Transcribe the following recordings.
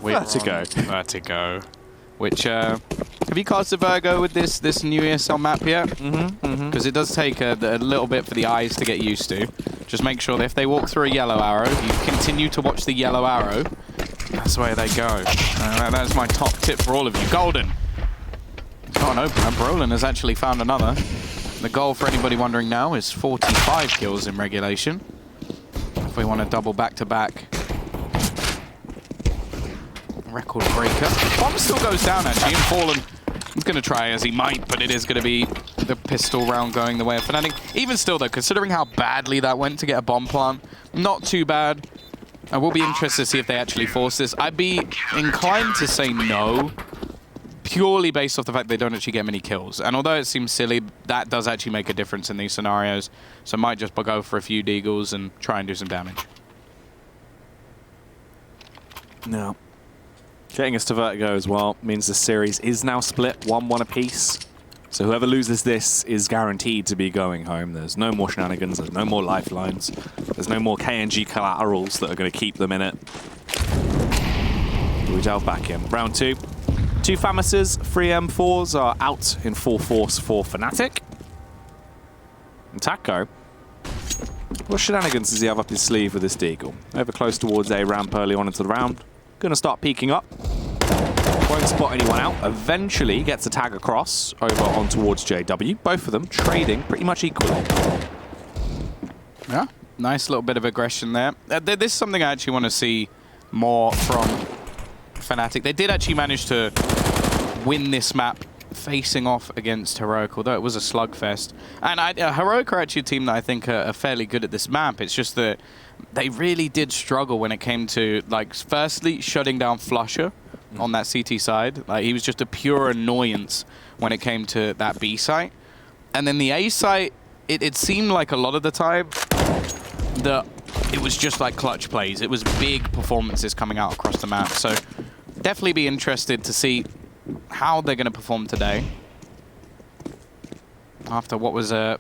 Vertigo. Vertigo. Which, have you casted Vertigo with this new ESL map yet? Because it does take a little bit for the eyes to get used to. Just make sure that if they walk through a yellow arrow, you continue to watch the yellow arrow. That's the way they go. That's my top tip for all of you. Golden. Got an opener. Brolin has actually found another. The goal for anybody wondering now is 45 kills in regulation. If we want to double back-to-back. Record breaker. Bomb still goes down actually, and Fallen is going to try as he might, but it is going to be the pistol round going the way of Fnatic. Even still though, considering how badly that went to get a bomb plant, not too bad. I will be interested to see if they actually force this. I'd be inclined to say no, purely based off the fact they don't actually get many kills. And although it seems silly, that does actually make a difference in these scenarios. So I might just go for a few deagles and try and do some damage. No. Getting us to Vertigo as well means the series is now split 1-1 apiece. So whoever loses this is guaranteed to be going home. There's no more shenanigans, there's no more lifelines, there's no more KNG collaterals that are going to keep them in it. We delve back in. Round 2. 2 Famouses, 3 M4s are out in full force for Fnatic. And Taco, what shenanigans does he have up his sleeve with this deagle? Over close towards a ramp early on into the round. Gonna start peeking up. Won't spot anyone out. Eventually gets a tag across over on towards JW. Both of them trading pretty much equally. Yeah, nice little bit of aggression there. This is something I actually want to see more from Fnatic. They did actually manage to win this map facing off against Heroic, although it was a slugfest. And Heroic are actually a team that I think are fairly good at this map. It's just that they really did struggle when it came to, like, firstly, shutting down Flusher on that CT side. Like, he was just a pure annoyance when it came to that B site. And then the A site, it seemed like a lot of the time that it was just like clutch plays. It was big performances coming out across the map. So definitely be interested to see how they're going to perform today. After what was an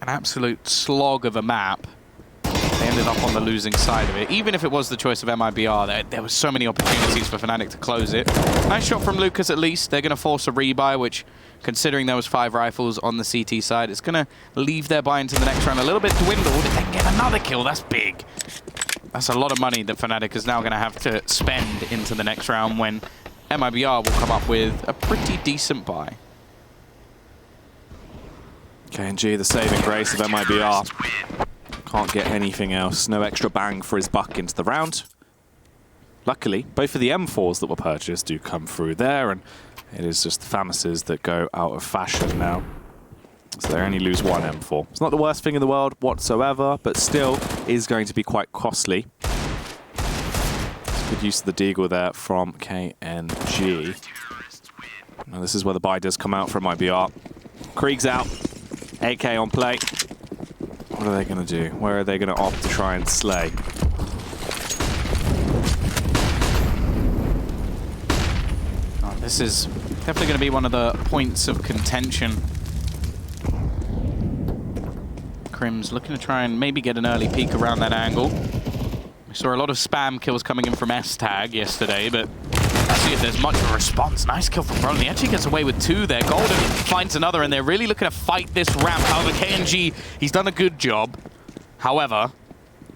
absolute slog of a map, they ended up on the losing side of it. Even if it was the choice of MIBR, there were so many opportunities for Fnatic to close it. Nice shot from Lucas at least. They're going to force a rebuy, which, considering there was 5 rifles on the CT side, it's going to leave their buy into the next round a little bit dwindled. If they can get another kill, that's big. That's a lot of money that Fnatic is now going to have to spend into the next round when MIBR will come up with a pretty decent buy. KNG, the saving grace of MIBR. Can't get anything else. No extra bang for his buck into the round. Luckily, both of the M4s that were purchased do come through there, and it is just the Famouses that go out of fashion now. So they only lose 1 M4. It's not the worst thing in the world whatsoever, but still is going to be quite costly. It's good use of the deagle there from KNG. Now this is where the buy does come out from MIBR. Krieg's out. AK on play. What are they going to do? Where are they going to opt to try and slay? Oh, this is definitely going to be one of the points of contention. Crim's looking to try and maybe get an early peek around that angle. We saw a lot of spam kills coming in from S-Tag yesterday, but let's see if there's much of a response. Nice kill from Brolin. He actually gets away with 2 there. Golden finds another, and they're really looking to fight this ramp. However, KNG, he's done a good job. However,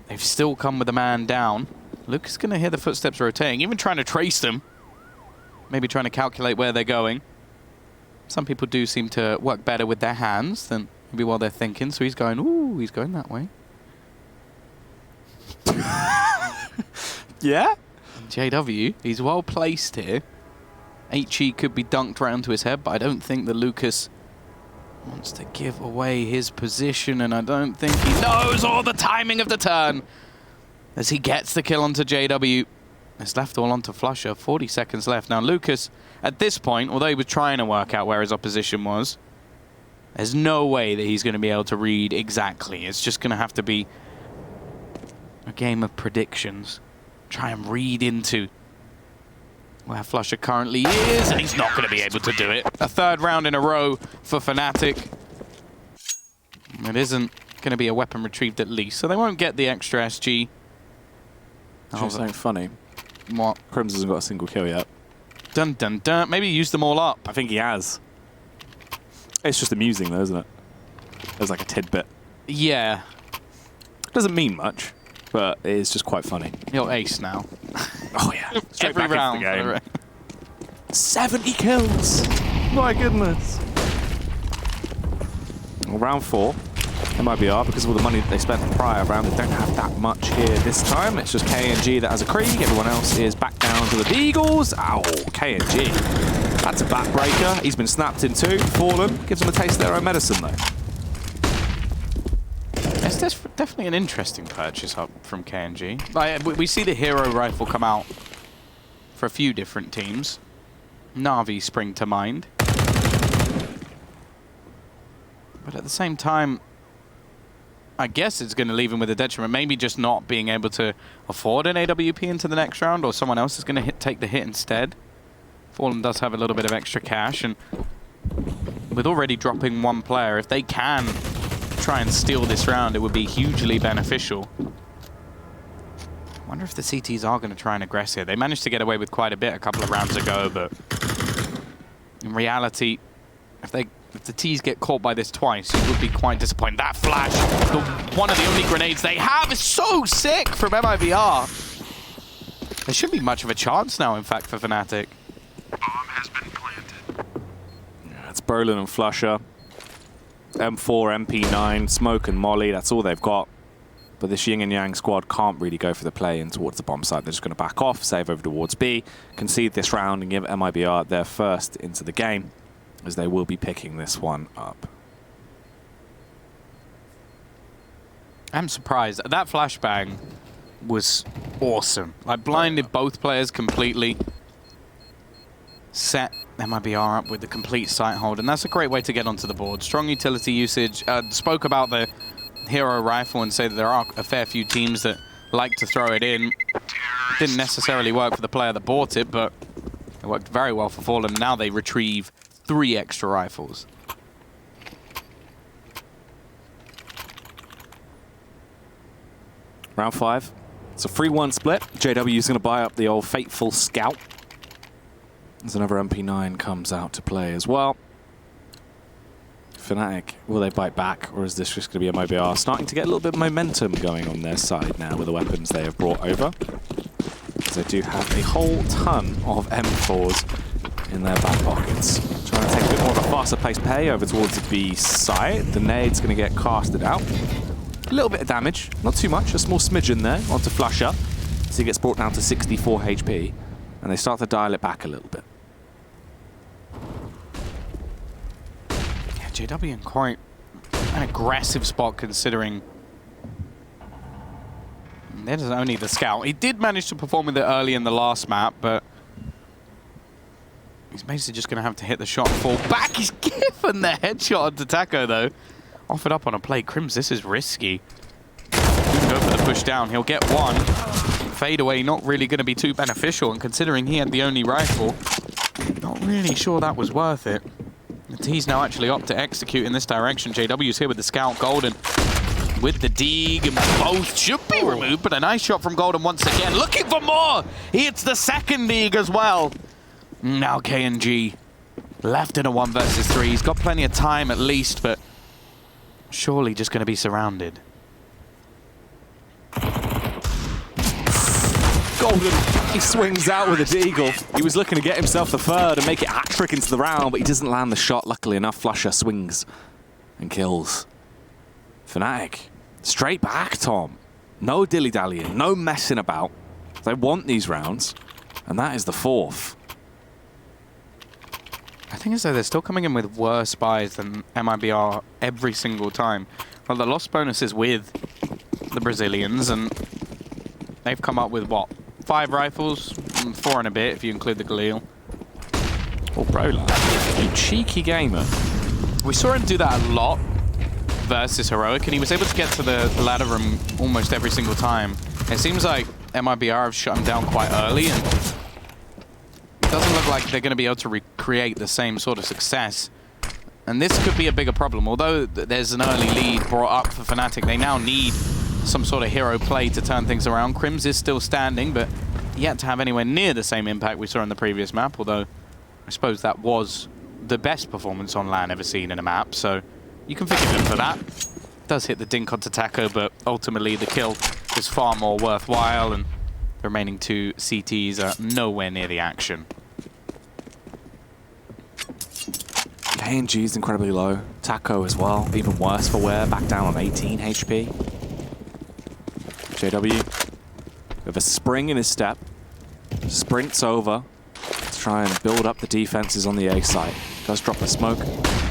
they've still come with a man down. Luke is going to hear the footsteps rotating, even trying to trace them. Maybe trying to calculate where they're going. Some people do seem to work better with their hands than maybe while they're thinking. So he's going, ooh, he's going that way. Yeah? JW, he's well placed here. HE could be dunked right onto his head, but I don't think that Lucas wants to give away his position, and I don't think he knows all the timing of the turn as he gets the kill onto JW. It's left all onto Flusher. 40 seconds left. Now Lucas, at this point, although he was trying to work out where his opposition was, there's no way that he's going to be able to read exactly. It's just going to have to be a game of predictions. Try and read into where Flusher currently is, and he's not going to be able to do it. A 3rd round in a row for Fnatic. It isn't going to be a weapon retrieved at least, so they won't get the extra SG. Something funny. What? Crims hasn't got a single kill yet. Dun dun dun. Maybe he used them all up. I think he has. It's just amusing though, isn't it? There's like a tidbit. Yeah. Doesn't mean much, but it is just quite funny. You're ace now. Oh yeah. Straight Every back round. into the game. 70 kills! My goodness. Well, round 4. MIBR, because of all the money that they spent the prior round, they don't have that much here this time. It's just KNG that has a Krieg. Everyone else is back down to the Beagles. Ow, KNG. That's a backbreaker. He's been snapped in two. Fallen. Gives them a taste of their own medicine, though. It's definitely an interesting purchase up from KNG. Like, we see the hero rifle come out for a few different teams. Na'Vi spring to mind. But at the same time, I guess it's going to leave him with a detriment. Maybe just not being able to afford an AWP into the next round, or someone else is going to take the hit instead. Fallen does have a little bit of extra cash, and with already dropping one player, if they can try and steal this round, it would be hugely beneficial. I wonder if the CTs are going to try and aggress here. They managed to get away with quite a bit a couple of rounds ago, but in reality, if the T's get caught by this twice, you would be quite disappointed. That flash, one of the only grenades they have, is so sick from MIBR. There shouldn't be much of a chance now, in fact, for Fnatic. Bomb has been planted. Yeah, it's Brolin and Flusher. M4, MP9, Smoke and Molly, that's all they've got. But this Yin and Yang squad can't really go for the play in towards the bomb site. They're just going to back off, save over towards B, concede this round and give MIBR their first into the game, as they will be picking this one up. I'm surprised. That flashbang was awesome. Like, blinded both players completely. Set MIBR up with the complete sight hold, and that's a great way to get onto the board. Strong utility usage. Spoke about the hero rifle and say that there are a fair few teams that like to throw it in. Didn't necessarily work for the player that bought it, but it worked very well for Fallen. Now they retrieve 3 extra rifles. Round 5. It's a 3-1 split. JW is going to buy up the old Fateful Scout. As another MP9 comes out to play as well. Fnatic, will they bite back, or is this just going to be MIBR starting to get a little bit of momentum going on their side now with the weapons they have brought over? Because they do have a whole ton of M4s in their back pockets. Trying to take a bit more of a faster paced pay over towards the B side. The nade's going to get casted out. A little bit of damage, not too much, a small smidgen there onto Flusher. So he gets brought down to 64 HP, and they start to dial it back a little bit. JW in quite an aggressive spot considering there's only the scout. He did manage to perform with it early in the last map, but he's basically just going to have to hit the shot and fall back. He's given the headshot onto Taco, though. Offered up on a play. Crims, this is risky. He can go for the push down. He'll get one. Fade away, not really going to be too beneficial, and considering he had the only rifle, not really sure that was worth it. The T's now actually opt to execute in this direction. JW's here with the scout. Golden with the dig, and both should be removed, but a nice shot from Golden once again. Looking for more! He hits the second dig as well. Now KNG left in a 1 versus 3. He's got plenty of time at least, but surely just going to be surrounded. Golden, he swings out with a deagle. He was looking to get himself the third and make it hat-trick into the round, but he doesn't land the shot. Luckily enough, Flusher swings and kills. Fnatic, straight back, Tom. No dilly-dallying, no messing about. They want these rounds, and that is the 4th. I think as though they're still coming in with worse buys than MIBR every single time. Well, the loss bonus is with the Brazilians, and they've come up with, what, 5 rifles? 4 and a bit, if you include the Galil. Oh, Brola, you cheeky gamer. We saw him do that a lot versus Heroic, and he was able to get to the ladder room almost every single time. It seems like MIBR have shut him down quite early, and it doesn't look like they're going to be able to recreate the same sort of success. And this could be a bigger problem. Although there's an early lead brought up for Fnatic, they now need some sort of hero play to turn things around. Crims is still standing, but yet to have anywhere near the same impact we saw in the previous map, although I suppose that was the best performance on LAN ever seen in a map, so you can forgive him for that. Does hit the dink onto Taco, but ultimately the kill is far more worthwhile, and the remaining 2 CTs are nowhere near the action. KNG is incredibly low. Taco as well, even worse for Wear, back down on 18 HP. JW with a spring in his step, sprints over to try and build up the defenses on the A site. Does drop a smoke.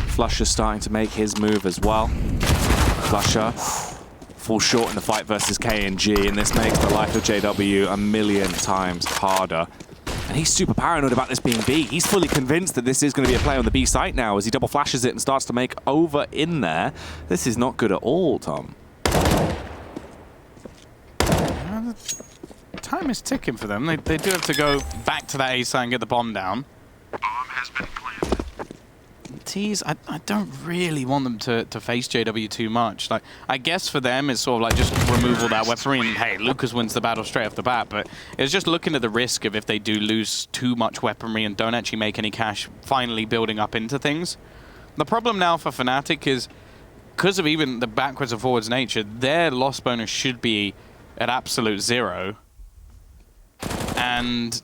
Flusher's starting to make his move as well. Flusher falls short in the fight versus KNG, and this makes the life of JW a million times harder. And he's super paranoid about this being B. He's fully convinced that this is going to be a play on the B site now as he double flashes it and starts to make over in there. This is not good at all, Tom. Time is ticking for them. They do have to go back to that A site and get the bomb down. Bomb has been planted. Tease, I don't really want them to face JW too much. Like, I guess for them it's sort of like just remove all that weaponry and hey, Lucas wins the battle straight off the bat, but it's just looking at the risk of if they do lose too much weaponry and don't actually make any cash, finally building up into things. The problem now for Fnatic is, because of even the backwards and forwards nature, their loss bonus should be at absolute 0. And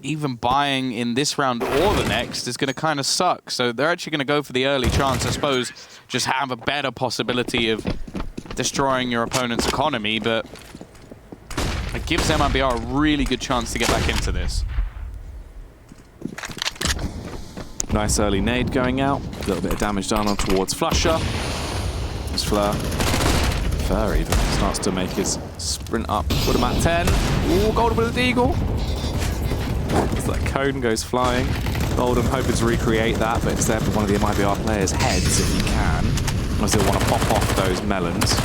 even buying in this round or the next is going to kind of suck. So they're actually going to go for the early chance, I suppose, just have a better possibility of destroying your opponent's economy, but it gives MIBR a really good chance to get back into this. Nice early nade going out. A little bit of damage done on towards Flusher. This Fleur even starts to make his sprint up. Put him at 10. Ooh, Golden with the Eagle. As that cone goes flying. Golden hoping to recreate that, but instead with one of the MIBR players' heads if he can. As they want to pop off those melons.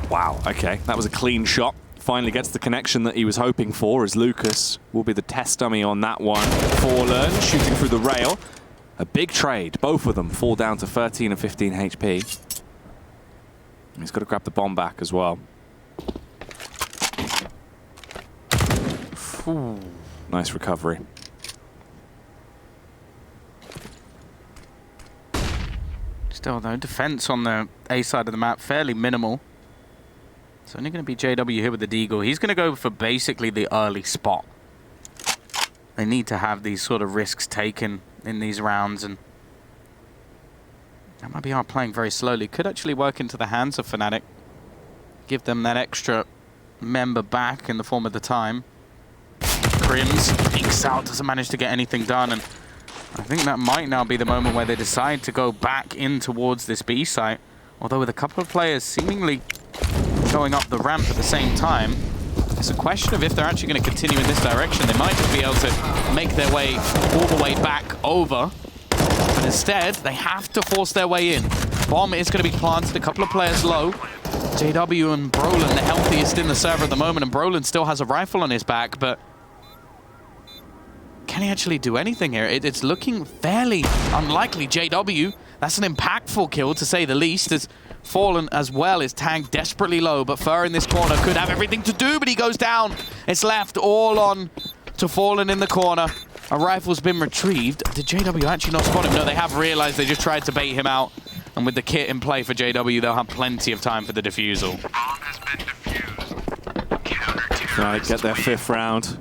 Wow, okay. That was a clean shot. Finally gets the connection that he was hoping for, as Lucas will be the test dummy on that one. Fallen, shooting through the rail. A big trade. Both of them fall down to 13 and 15 HP. He's got to grab the bomb back as well. Ooh. Nice recovery. Still, though, defense on the A side of the map fairly minimal. It's only going to be JW here with the Deagle. He's going to go for basically the early spot. They need to have these sort of risks taken in these rounds, and MIBR playing very slowly. Could actually work into the hands of Fnatic. Give them that extra member back in the form of the time. Crims peeks out, doesn't manage to get anything done, and I think that might now be the moment where they decide to go back in towards this B site. Although with a couple of players seemingly going up the ramp at the same time, it's a question of if they're actually going to continue in this direction. They might just be able to make their way all the way back over. But instead, they have to force their way in. Bomb is going to be planted, a couple of players low. JW and Brolin, the healthiest in the server at the moment, and Brolin still has a rifle on his back, but can he actually do anything here? It's looking fairly unlikely. JW, that's an impactful kill to say the least, as Fallen as well is tagged desperately low, but Fur in this corner could have everything to do, but he goes down. It's left all on to Fallen in the corner. A rifle's been retrieved. Did JW actually not spot him? No, they have realized they just tried to bait him out. And with the kit in play for JW, they'll have plenty of time for the defusal. Bomb has been defused. Trying to get their 5th round.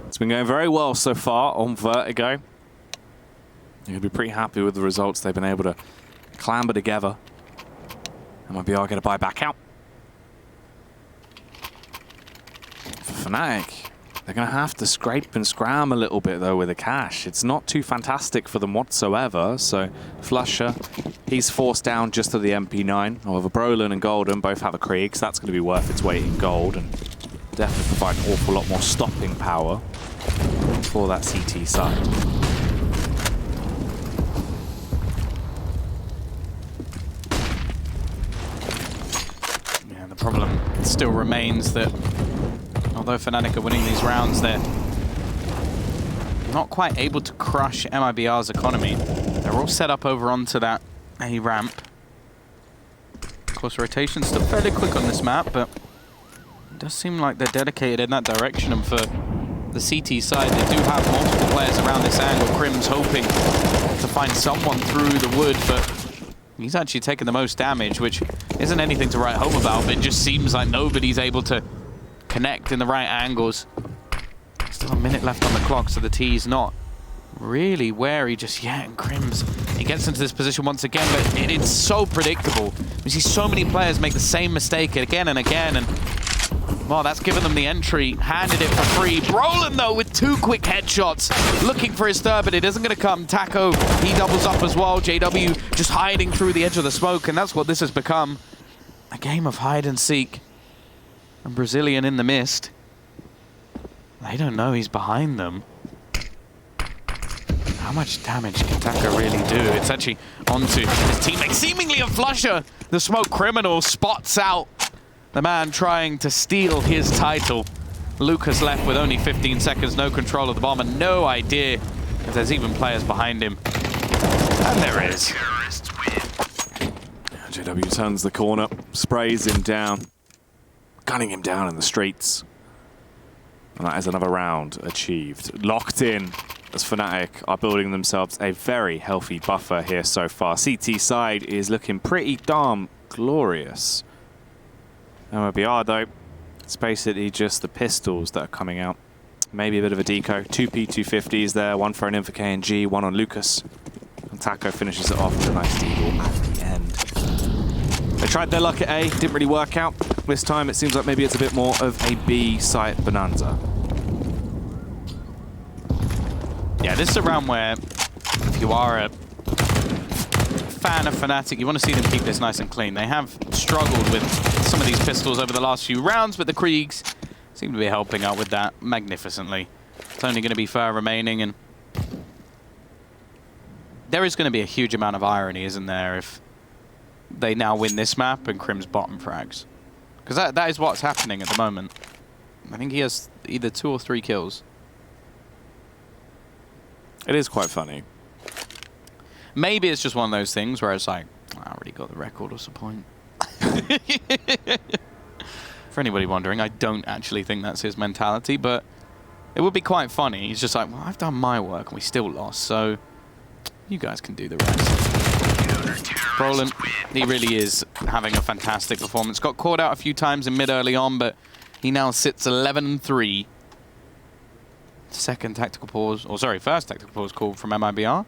It's been going very well so far on Vertigo. You'll be pretty happy with the results. They've been able to clamber together. MIBR going to buy back out. For Fnatic, they're going to have to scrape and scram a little bit, though, with the cash. It's not too fantastic for them whatsoever. So Flusher, he's forced down just to the MP9. However, Brolin and Golden both have a Krieg, so that's going to be worth its weight in gold and definitely provide an awful lot more stopping power for that CT side. The problem still remains that although Fnatic are winning these rounds, they're not quite able to crush MIBR's economy. They're all set up over onto that A ramp. Of course, rotation's still fairly quick on this map, but It does seem like they're dedicated in that direction, and for the CT side, they do have multiple players around this angle. Crim's hoping to find someone through the wood, but he's actually taken the most damage, which isn't anything to write home about, but it just seems like nobody's able to connect in the right angles. Still a minute left on the clock, so the T's not really wary just yet, and Crims, he gets into this position once again, but it's so predictable. We see so many players make the same mistake again and again, and well, that's given them the entry, handed it for free. Brolin, though, with 2 quick headshots, looking for his third, but it isn't going to come. Taco, he doubles up as well. JW just hiding through the edge of the smoke, and that's what this has become. A game of hide and seek. And Brazilian in the mist. They don't know he's behind them. How much damage can Taco really do? It's actually onto his teammate. Seemingly a flusher. The smoke criminal spots out the man trying to steal his title. Lucas left with only 15 seconds, no control of the bomb, and no idea if there's even players behind him. And there is. JW turns the corner, sprays him down, gunning him down in the streets. And that is another round achieved. Locked in as Fnatic are building themselves a very healthy buffer here so far. CT side is looking pretty darn glorious. MIBR though, it's basically just the pistols that are coming out. Maybe a bit of a deco. 2 P250s there, one thrown in for KNG, one on Lucas. And Taco finishes it off with a nice deagle at the end. They tried their luck at A, didn't really work out. This time it seems like maybe it's a bit more of a B site bonanza. Yeah, this is a round where if you are a fan of Fnatic, you want to see them keep this nice and clean. They have struggled with some of these pistols over the last few rounds, but the Kriegs seem to be helping out with that magnificently. It's only going to be Fur remaining, and there is going to be a huge amount of irony, isn't there, if they now win this map and Crim's bottom frags. Because that is what's happening at the moment. I think he has either 2 or 3 kills. It is quite funny. Maybe it's just one of those things where it's like, I already got the record, what's the point? For anybody wondering, I don't actually think that's his mentality, but it would be quite funny. He's just like, well, I've done my work and we still lost, so you guys can do the rest. Brolin, he really is having a fantastic performance. Got caught out a few times in mid early on, but he now sits 11-3. First tactical pause called from MIBR.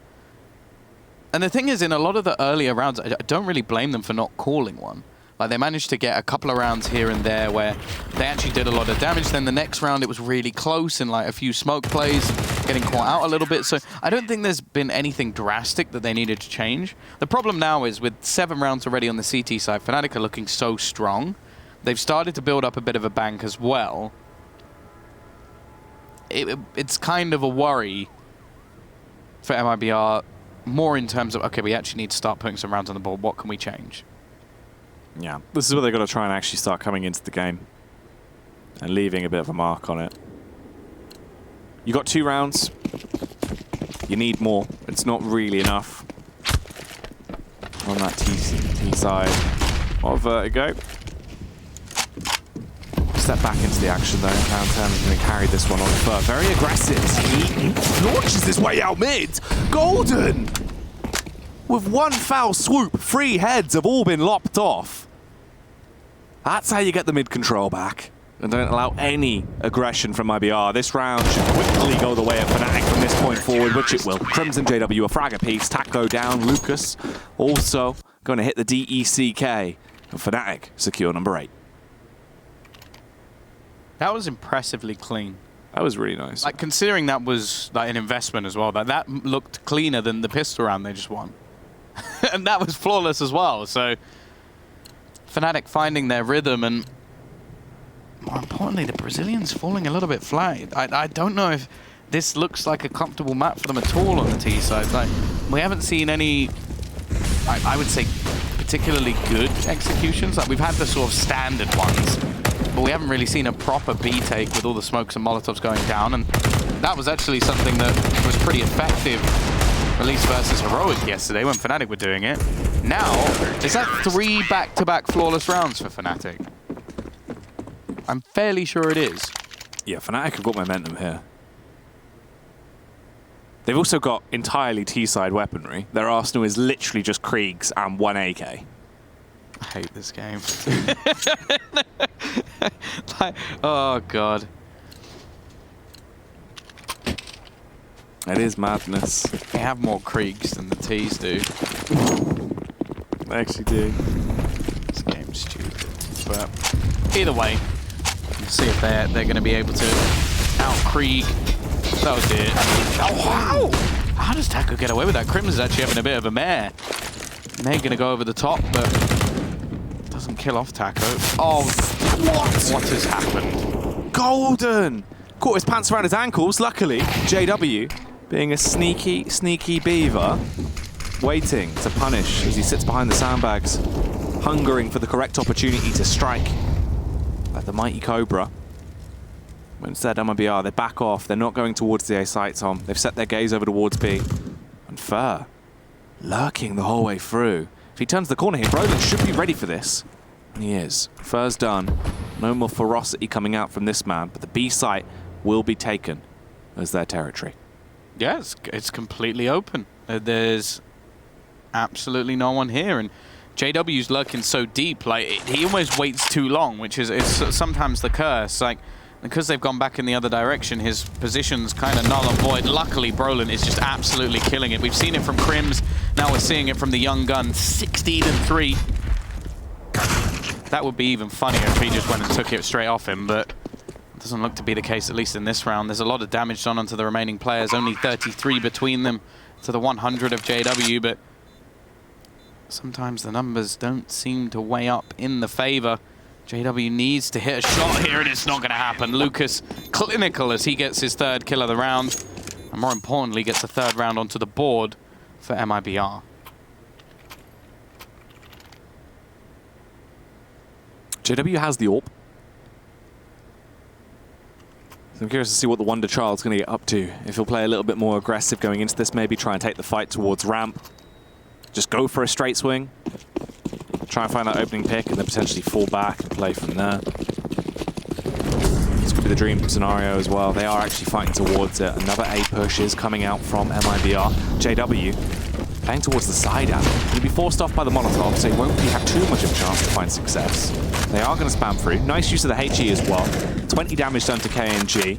And the thing is, in a lot of the earlier rounds, I don't really blame them for not calling one. Like, they managed to get a couple of rounds here and there where they actually did a lot of damage. Then the next round, it was really close and like a few smoke plays, getting caught out a little bit. So I don't think there's been anything drastic that they needed to change. The problem now is with 7 rounds already on the CT side, Fnatic are looking so strong. They've started to build up a bit of a bank as well. It's kind of a worry for MIBR, more in terms of, okay, we actually need to start putting some rounds on the board. What can we change? Yeah, this is where they've got to try and actually start coming into the game and leaving a bit of a mark on it. You got 2 rounds. You need more. It's not really enough on that T side of Vertigo. Step back into the action though. Downtown is going to carry this one on Fur. Very aggressive. He launches his way out mid. Golden! With one foul swoop, 3 heads have all been lopped off. That's how you get the mid control back. And don't allow any aggression from IBR. This round should quickly go the way of Fnatic from this point forward, which it will. Crimson JW, a frag apiece. Taco down. Lucas also going to hit the DECK. And Fnatic secure number 8. That was impressively clean. That was really nice. Like, considering that was like an investment as well, that looked cleaner than the pistol round they just won. And that was flawless as well. So Fnatic finding their rhythm, and more importantly, the Brazilians falling a little bit flat. I don't know if this looks like a comfortable map for them at all on the T side. Like, we haven't seen any, I would say, particularly good executions. Like, we've had the sort of standard ones, but we haven't really seen a proper B take with all the smokes and molotovs going down, and that was actually something that was pretty effective, at least versus Heroic yesterday when Fnatic were doing it. Now, is that 3 back-to-back flawless rounds for Fnatic? I'm fairly sure it is. Yeah, Fnatic have got momentum here. They've also got entirely T-side weaponry. Their arsenal is literally just Kriegs and 1 AK. I hate this game. Like, oh, God. It is madness. They have more Kriegs than the T's do. They actually do. This game's stupid. But either way, we'll see if they're going to be able to out-Krieg. That was it. Oh, wow! How does Taco get away with that? Crims is actually having a bit of a mare. And they're going to go over the top, but doesn't kill off Taco. Oh, what has happened? Golden! Caught his pants around his ankles. Luckily, JW, being a sneaky, sneaky beaver, waiting to punish as he sits behind the sandbags, hungering for the correct opportunity to strike like the mighty Cobra. But instead, MIBR, they back off. They're not going towards the A site, Tom. They've set their gaze over towards B. And Fur, lurking the whole way through. If he turns the corner here, Brolin should be ready for this. And he is. Fur's done. No more ferocity coming out from this man, but the B site will be taken as their territory. Yeah, it's completely open. There's absolutely no one here, and JW's lurking so deep, like he almost waits too long, which is sometimes the curse. Like, because they've gone back in the other direction, his position's kind of null and void. Luckily, Brolin is just absolutely killing it. We've seen it from Crims, now we're seeing it from the young gun. 16-3. That would be even funnier if he just went and took it straight off him, but it doesn't look to be the case, at least in this round. There's a lot of damage done onto the remaining players, only 33 between them to the 100 of JW, but sometimes the numbers don't seem to weigh up in the favor. JW needs to hit a shot here, and it's not going to happen. Lucas, clinical as he gets his third kill of the round, and more importantly, gets a third round onto the board for MIBR. JW has the AWP. So I'm curious to see what the Wonder Child's going to get up to. If he'll play a little bit more aggressive going into this, maybe try and take the fight towards ramp. Just go for a straight swing. Try and find that opening pick and then potentially fall back and play from there. This could be the dream scenario as well. They are actually fighting towards it. Another A push is coming out from MIBR. JW playing towards the side out. Going to be forced off by the Molotov, so he won't really have too much of a chance to find success. They are going to spam through. Nice use of the HE as well. 20 damage done to KNG.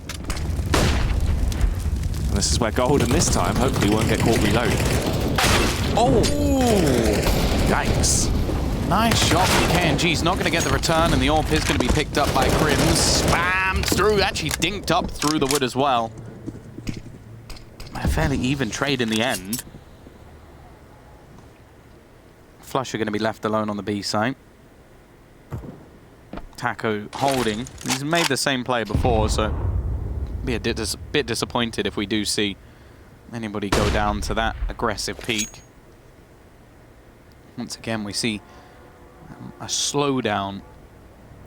And this is where Golden this time hopefully won't get caught reloading. Oh! Yikes. Nice shot from KNG. He's not going to get the return, and the AWP is going to be picked up by Crims. Spammed through, actually dinked up through the wood as well. A fairly even trade in the end. Flush are going to be left alone on the B site. Taco holding. He's made the same play before, so be a bit disappointed if we do see anybody go down to that aggressive peak. Once again, we see a slowdown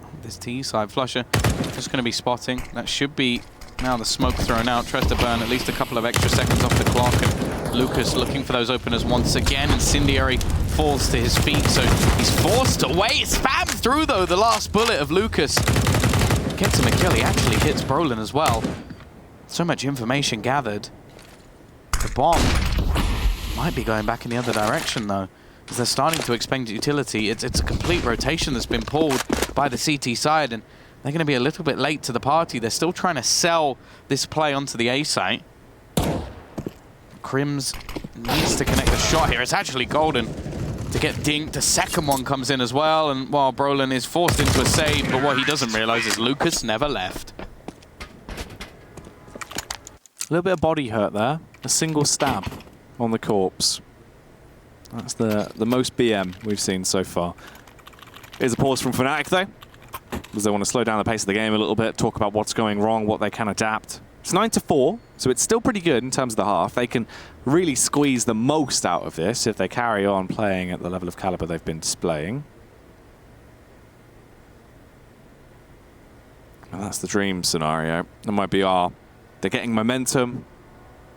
of this T side. Flusher just going to be spotting. That should be now the smoke thrown out. Tries to burn at least a couple of extra seconds off the clock. And Lucas looking for those openers once again. Incendiary falls to his feet, so he's forced to wait. Spam through, though, the last bullet of Lucas. Gets him a kill. He actually hits Brolin as well. So much information gathered. The bomb might be going back in the other direction, though, as they're starting to expend utility. It's a complete rotation that's been pulled by the CT side, and they're going to be a little bit late to the party. They're still trying to sell this play onto the A site. Crims needs to connect the shot here. It's actually Golden to get dinked. The second one comes in as well, and while Brolin is forced into a save, but what he doesn't realize is Lucas never left. A little bit of body hurt there. A single stab on the corpse. That's the most BM we've seen so far. Here's a pause from Fnatic, though, because they want to slow down the pace of the game a little bit, talk about what's going wrong, what they can adapt. It's 9-4, so it's still pretty good in terms of the half. They can really squeeze the most out of this if they carry on playing at the level of caliber they've been displaying. And that's the dream scenario. MIBR, they're getting momentum,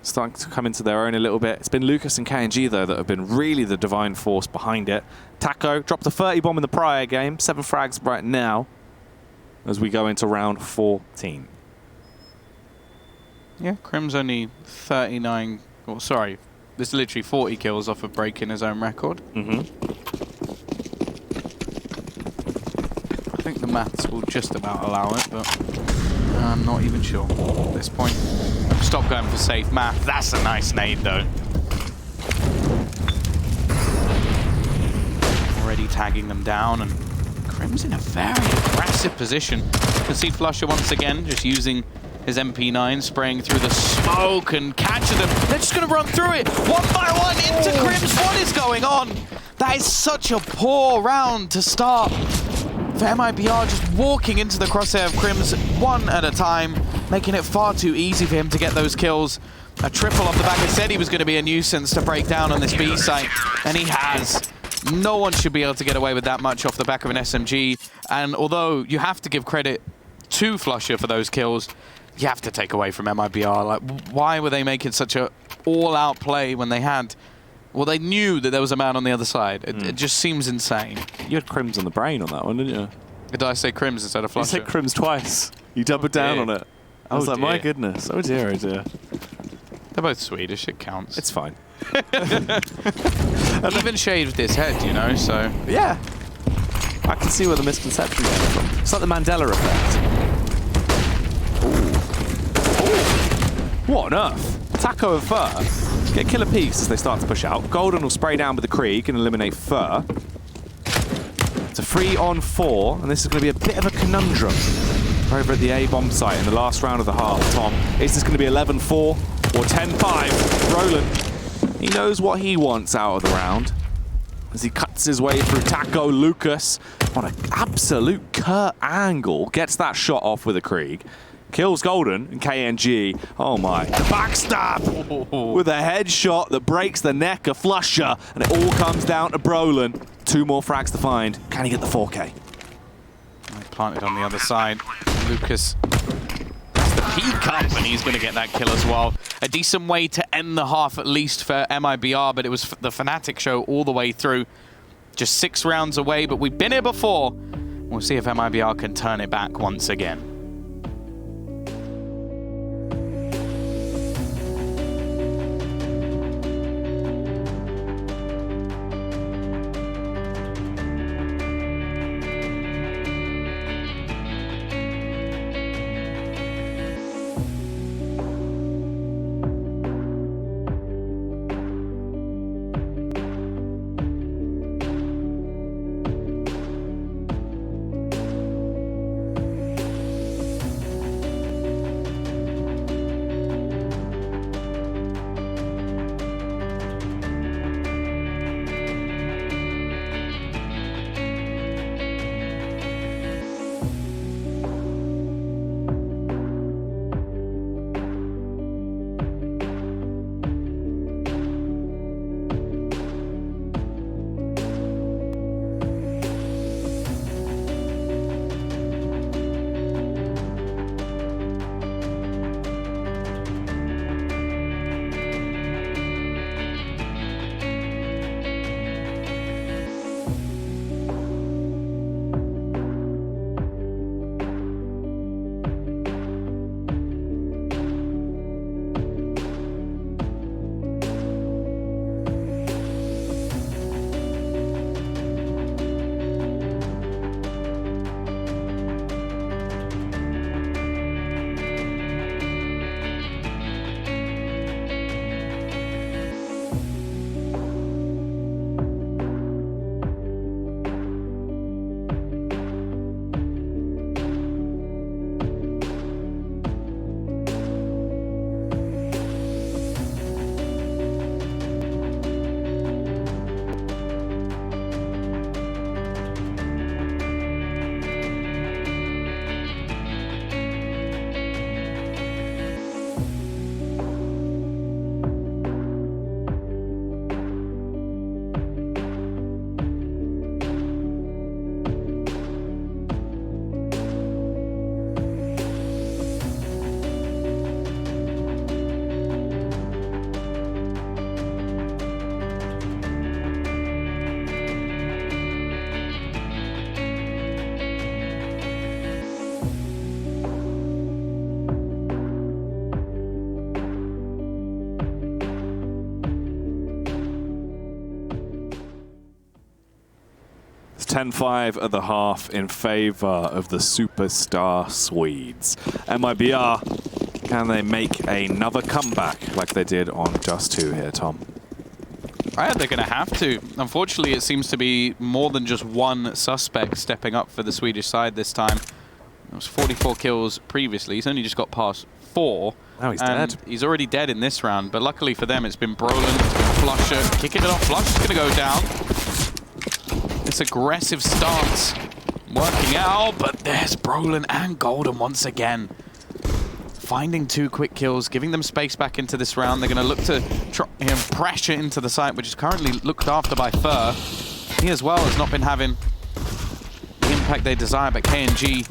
starting to come into their own a little bit. It's been Lucas and KNG, though, that have been really the divine force behind it. Taco dropped a 30 bomb in the prior game, 7 frags right now. as we go into round 14. Yeah, Crim's only 39, or sorry, there's literally 40 kills off of breaking his own record. Mm-hmm. I think the maths will just about allow it, but I'm not even sure at this point. Stop going for safe math. That's a nice nade, though. Already tagging them down, and Crim's in a very aggressive position. You can see Flusher once again, just using his MP9, spraying through the smoke and catching them. They're just going to run through it, one by one, into Crims. What is going on? That is such a poor round to start for MIBR, just walking into the crosshair of Crims one at a time, making it far too easy for him to get those kills. A triple off the back. I said he was going to be a nuisance to break down on this B site, and he has. No one should be able to get away with that much off the back of an SMG. And although you have to give credit to Flusher for those kills, you have to take away from MIBR. Like, why were they making such a all-out play when they had... Well, they knew that there was a man on the other side. It just seems insane. You had Crims on the brain on that one, didn't you? Did I say Crims instead of Flusher? You said Crims twice. You doubled down on it. I was like, my goodness. Oh dear, oh dear. They're both Swedish, it counts. It's fine. Even shaved his head, you know, so... Yeah. I can see where the misconception came from. It's like the Mandela effect. Ooh. What on earth? Taco and Fur get killer peaks as they start to push out. Golden will spray down with the Krieg and eliminate Fur. It's a 3-on-4, and this is going to be a bit of a conundrum over at the A bomb site in the last round of the half. Tom, is this going to be 11-4 or 10-5? Roland, he knows what he wants out of the round as he cuts his way through Taco. Lucas on an absolute curt angle gets that shot off with a Krieg. Kills Golden and KNG. Oh my. Backstab with a headshot that breaks the neck of Flusher, and it all comes down to Brolin. 2 more frags to find. Can he get the 4K? Planted on the other side. Lucas has the peak up, and he's going to get that kill as well. A decent way to end the half, at least for MIBR, but it was the Fnatic show all the way through. Just 6 rounds away, but we've been here before. We'll see if MIBR can turn it back once again. 10-5 at the half in favor of the superstar Swedes. MIBR, can they make another comeback like they did on Just 2 here, Tom? They're going to have to. Unfortunately, it seems to be more than just one suspect stepping up for the Swedish side this time. It was 44 kills previously. He's only just got past 4. Now he's dead. He's already dead in this round, but luckily for them, it's been Brolin, it's been Flusher, kicking it off. Flush is going to go down. This aggressive stance working out, but there's Brolin and Golden once again. Finding 2 quick kills, giving them space back into this round. They're going to look to try and pressure into the site, which is currently looked after by Fur. He as well has not been having the impact they desire, but KNG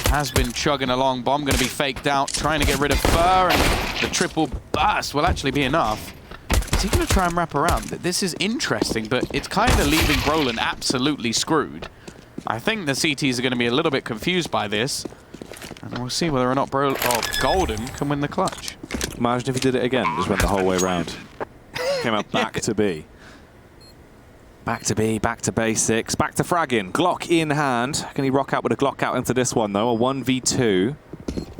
has been chugging along. Bomb going to be faked out, trying to get rid of Fur, and the triple burst will actually be enough. Is he going to try and wrap around? This is interesting, but it's kind of leaving Brolin absolutely screwed. I think the CTs are going to be a little bit confused by this. And we'll see whether or not Golden can win the clutch. Imagine if he did it again, just went the whole way around. Came out back to B. Back to B, back to basics, back to fragging. Glock in hand. Can he rock out with a Glock out into this one, though? A 1v2.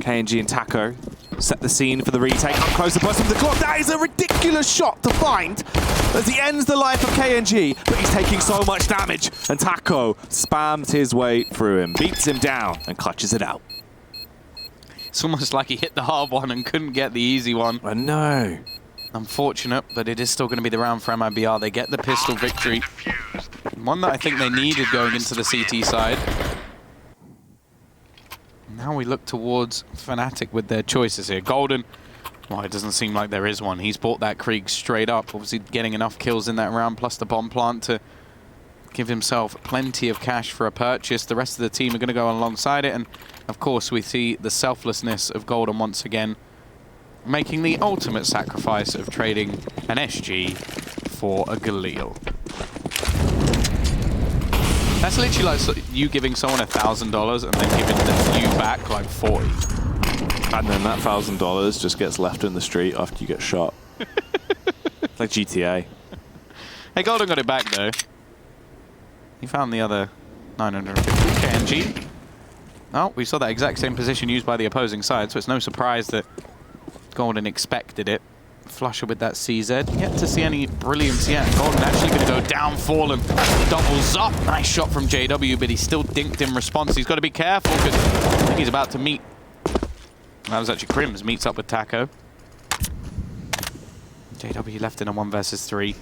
KNG and Taco set the scene for the retake. Up close, the burst with the Glock. That is a ridiculous shot to find as he ends the life of KNG, but he's taking so much damage. And Taco spams his way through him, beats him down, and clutches it out. It's almost like he hit the hard one and couldn't get the easy one. I know. Unfortunate, but it is still going to be the round for MIBR. They get the pistol victory. One that I think they needed going into the CT side. Now we look towards Fnatic with their choices here. Golden, well, it doesn't seem like there is one. He's bought that Krieg straight up, obviously getting enough kills in that round, plus the bomb plant to give himself plenty of cash for a purchase. The rest of the team are going to go alongside it, and of course we see the selflessness of Golden once again, making the ultimate sacrifice of trading an SG for a Galil. That's literally like you giving someone $1,000 and then giving you back like 40. And then that $1,000 just gets left in the street after you get shot. Like GTA. Hey, Golden got it back though. He found the other 950 KNG. Oh, we saw that exact same position used by the opposing side, so it's no surprise that Golden expected it. Flusher with that CZ. Yet to see any brilliance yet. Golden actually going to go down, fallen, doubles up. Nice shot from JW, but he still dinked in response. He's got to be careful because I think he's about to meet. That was actually Crims meets up with Taco. JW left in a 1 versus 3.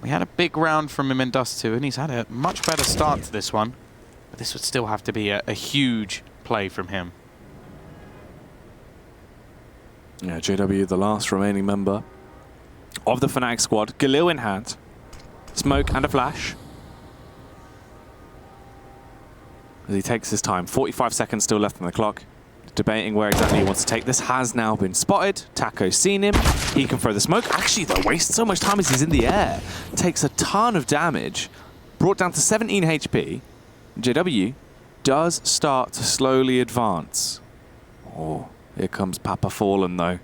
We had a big round from him in Dust 2, and he's had a much better start to this one. But this would still have to be a huge play from him. Yeah, JW, the last remaining member of the Fnatic squad. Galil in hand. Smoke and a flash. As he takes his time. 45 seconds still left on the clock. Debating where exactly he wants to take this. Has now been spotted. Taco's seen him. He can throw the smoke. Actually, though, wastes so much time as he's in the air. Takes a ton of damage. Brought down to 17 HP. JW does start to slowly advance. Oh. Here comes Papa Fallen, though.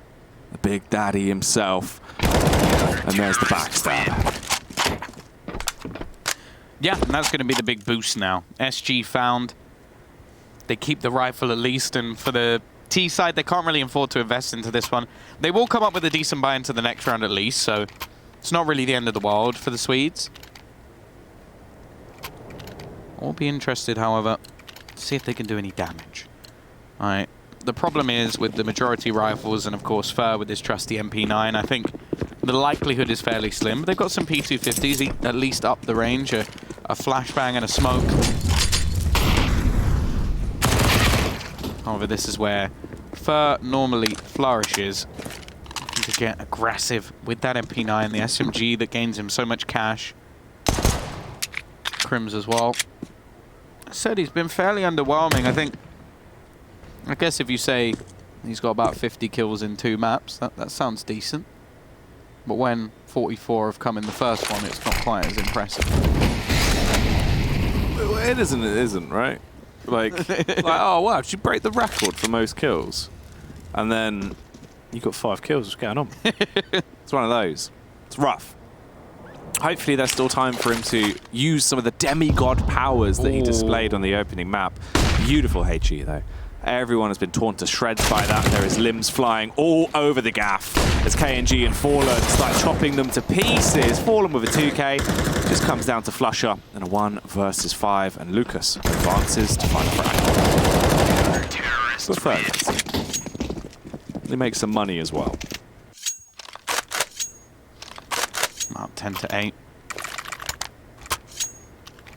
The big daddy himself. And there's the backstab. Yeah, and that's going to be the big boost now. SG found. They keep the rifle at least, and for the T side, they can't really afford to invest into this one. They will come up with a decent buy into the next round at least, so it's not really the end of the world for the Swedes. I'll be interested, however, to see if they can do any damage. All right. The problem is with the majority rifles and, of course, Fur with his trusty MP9, I think the likelihood is fairly slim. But they've got some P250s, at least up the range, a flashbang and a smoke. However, this is where Fur normally flourishes. To get aggressive with that MP9, the SMG that gains him so much cash. Crims as well. I said he's been fairly underwhelming, I guess if you say he's got about 50 kills in 2 maps, that sounds decent. But when 44 have come in the first one, it's not quite as impressive. It isn't, right? Like, oh, wow, did you break the record for most kills? And then you got 5 kills, what's going on? It's one of those. It's rough. Hopefully there's still time for him to use some of the demigod powers that he displayed on the opening map. Beautiful HE though. Everyone has been torn to shreds by that. There is limbs flying all over the gaff as KNG and Fallen start chopping them to pieces. Fallen with a 2K. Just comes down to Flusher and a 1 versus 5. And Lucas advances to find frag. But first, they make some money as well. Up 10 to 8.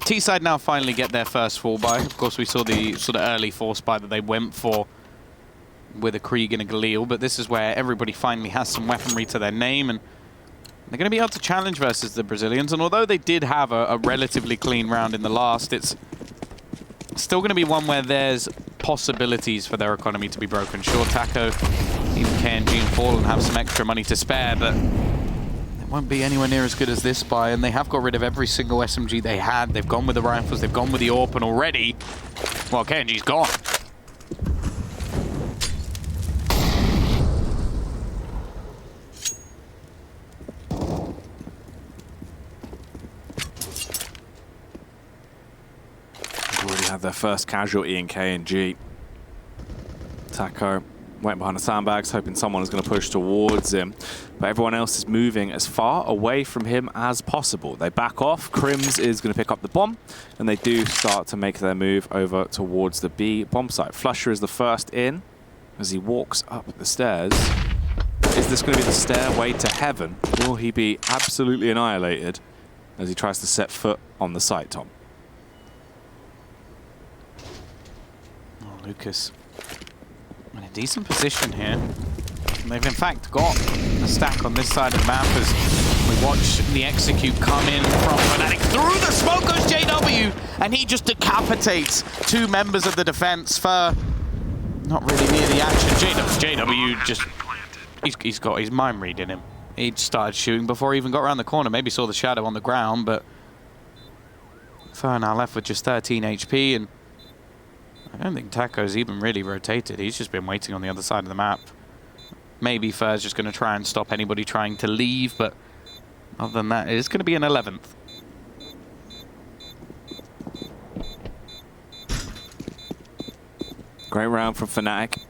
T-side now finally get their first fall buy. Of course, we saw the sort of early force buy that they went for with a Krieg and a Galil, but this is where everybody finally has some weaponry to their name, and they're going to be able to challenge versus the Brazilians. And although they did have a relatively clean round in the last, it's still going to be one where there's possibilities for their economy to be broken. Sure, Taco, even KNG and Fallen have some extra money to spare, but won't be anywhere near as good as this buy, and they have got rid of every single SMG they had. They've gone with the rifles, they've gone with the AWP, and already, well, KNG's gone. They've already had their first casualty in KNG. Taco went behind the sandbags, hoping someone was going to push towards him. But everyone else is moving as far away from him as possible. They back off. Crims is going to pick up the bomb, and they do start to make their move over towards the B bomb site. Flusher is the first in as he walks up the stairs. Is this going to be the stairway to heaven? Will he be absolutely annihilated as he tries to set foot on the site, Tom? Oh, Lucas in a decent position here. And they've in fact got a stack on this side of the map as we watch the execute come in from Fnatic. Through the smoke goes JW, and he just decapitates 2 members of the defense for not really near the action. JW just, he's got his mind read in him. He just started shooting before he even got around the corner. Maybe saw the shadow on the ground, but Fer now left with just 13 HP, and I don't think Taco's even really rotated. He's just been waiting on the other side of the map. Maybe Fer's just going to try and stop anybody trying to leave, but other than that, it's going to be an 11th. Great round from Fnatic.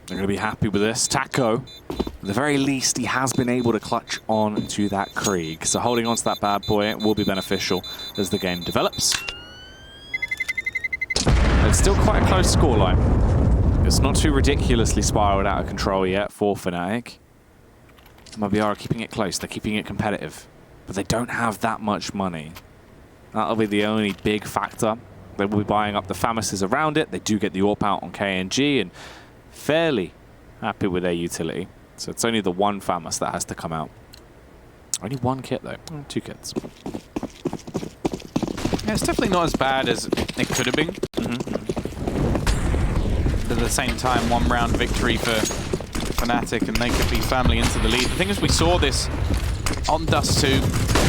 They're going to be happy with this. Taco, at the very least, he has been able to clutch on to that Krieg. So holding on to that bad boy will be beneficial as the game develops. It's still quite a close scoreline. It's not too ridiculously spiraled out of control yet for Fnatic. MIBR are keeping it close. They're keeping it competitive. But they don't have that much money. That'll be the only big factor. They will be buying up the Famises around it. They do get the AWP out on KNG and fairly happy with their utility. So it's only the 1 Famis that has to come out. Only 1 kit though. 2 kits. Yeah, it's definitely not as bad as it could have been. But at the same time, 1 round victory for Fnatic, and they could be firmly into the lead. The thing is, we saw this on Dust 2,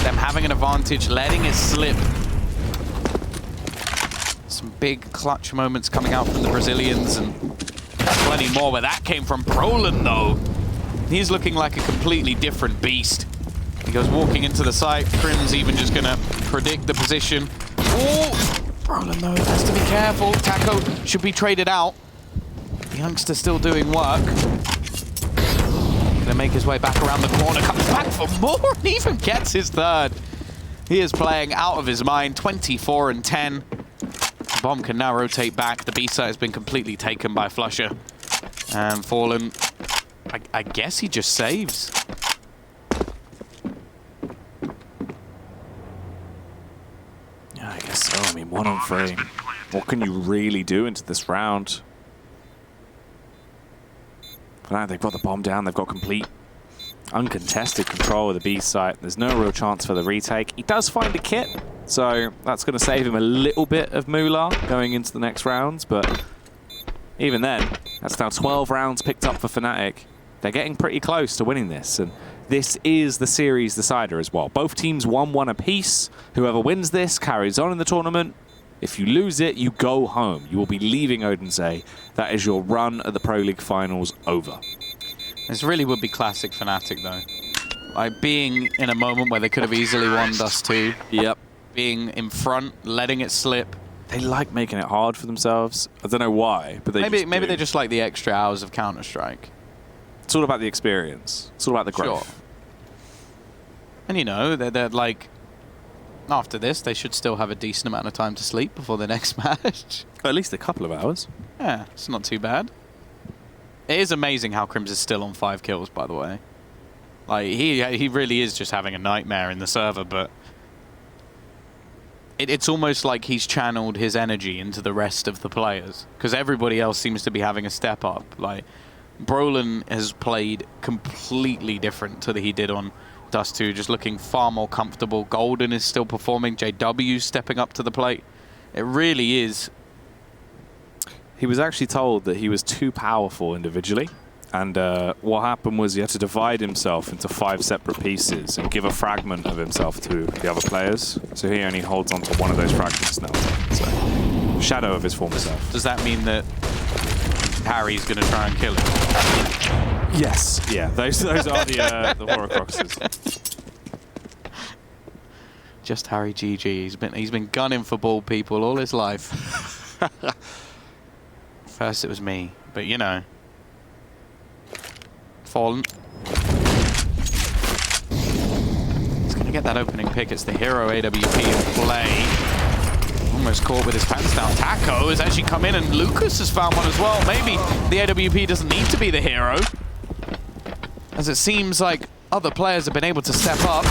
them having an advantage, letting it slip. Some big clutch moments coming out from the Brazilians, and plenty more where that came from. Brolin, though, he's looking like a completely different beast. He goes walking into the site. Crim's even just going to predict the position. Oh, Brolin, though, has to be careful. Taco should be traded out. The youngster still doing work. Gonna make his way back around the corner, comes back for more, and even gets his 3rd. He is playing out of his mind, 24 and 10. The bomb can now rotate back. The B site has been completely taken by Flusher. And Fallen, I guess he just saves. Yeah, I guess so. I mean, 1 on 3. What can you really do into this round? For now, they've got the bomb down. They've got complete, uncontested control of the B site. There's no real chance for the retake. He does find a kit, so that's going to save him a little bit of moolah going into the next rounds. But even then, that's now 12 rounds picked up for Fnatic. They're getting pretty close to winning this, and this is the series decider as well. Both teams 1-1 apiece. Whoever wins this carries on in the tournament. If you lose it, you go home. You will be leaving Odense. That is your run at the Pro League Finals over. This really would be classic Fnatic, though. Like being in a moment where they could have easily won Dust 2. Yep. Being in front, letting it slip. They like making it hard for themselves. I don't know why, but maybe do. they just like the extra hours of Counter-Strike. It's all about the experience. It's all about the growth. Sure. And you know, they're like, after this, they should still have a decent amount of time to sleep before the next match. At least a couple of hours. Yeah, it's not too bad. It is amazing how Crims is still on 5 kills, by the way. Like, he really is just having a nightmare in the server, but it's almost like he's channeled his energy into the rest of the players, because everybody else seems to be having a step up. Like, Brolin has played completely different to he did on Dust 2, just looking far more comfortable. Golden is still performing. JW stepping up to the plate. It really is. He was actually told that he was too powerful individually, and what happened was he had to divide himself into 5 separate pieces and give a fragment of himself to the other players. So he only holds on to one of those fragments now. So, shadow of his former self. Does that mean that Harry's going to try and kill him? Yes. Yeah, those are the Horcruxes. Just Harry GG. He's been gunning for bald people all his life. First it was me, but you know. Fallen. He's going to get that opening pick. It's the hero AWP in play. Almost caught with his pants down. Taco has actually come in, and Lucas has found one as well. Maybe the AWP doesn't need to be the hero, as it seems like other players have been able to step up.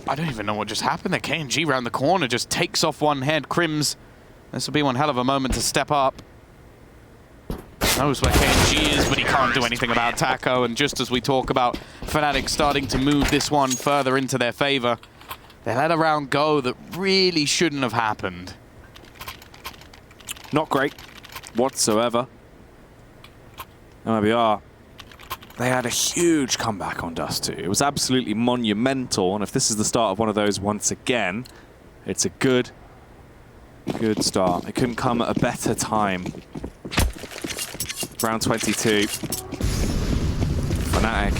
I don't even know what just happened there. KNG round the corner just takes off one head. Crims, this will be one hell of a moment to step up. Knows where KNG is, but he can't do anything about Taco. And just as we talk about Fnatic starting to move this one further into their favor, they let a round go that really shouldn't have happened. Not great whatsoever. MIBR, they had a huge comeback on Dust 2. It was absolutely monumental, and if this is the start of one of those once again, it's a good start. It couldn't come at a better time. Round 22. Fnatic,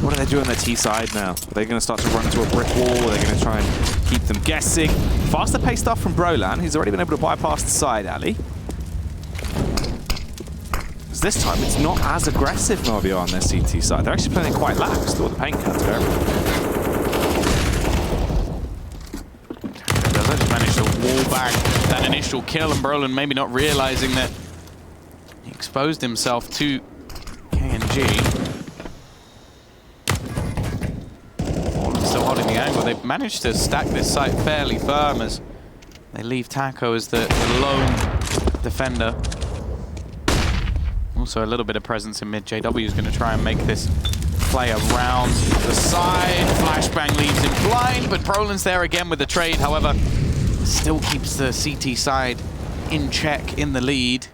what are they doing on their T side now? Are they going to start to run into a brick wall? Are they going to try and keep them guessing? Faster paced stuff from Brolan. He's already been able to bypass the side alley. This time, it's not as aggressive MIBR on their CT side. They're actually playing it quite lax toward the paint counter. Does actually manage to wall back that initial kill, and Brolin maybe not realizing that he exposed himself to KNG. Still holding the angle. They've managed to stack this site fairly firm as they leave Taco as the lone defender. Also a little bit of presence in mid. JW is going to try and make this play around the side. Flashbang leaves him blind, but Brolin's there again with the trade. However, still keeps the CT side in check, in the lead.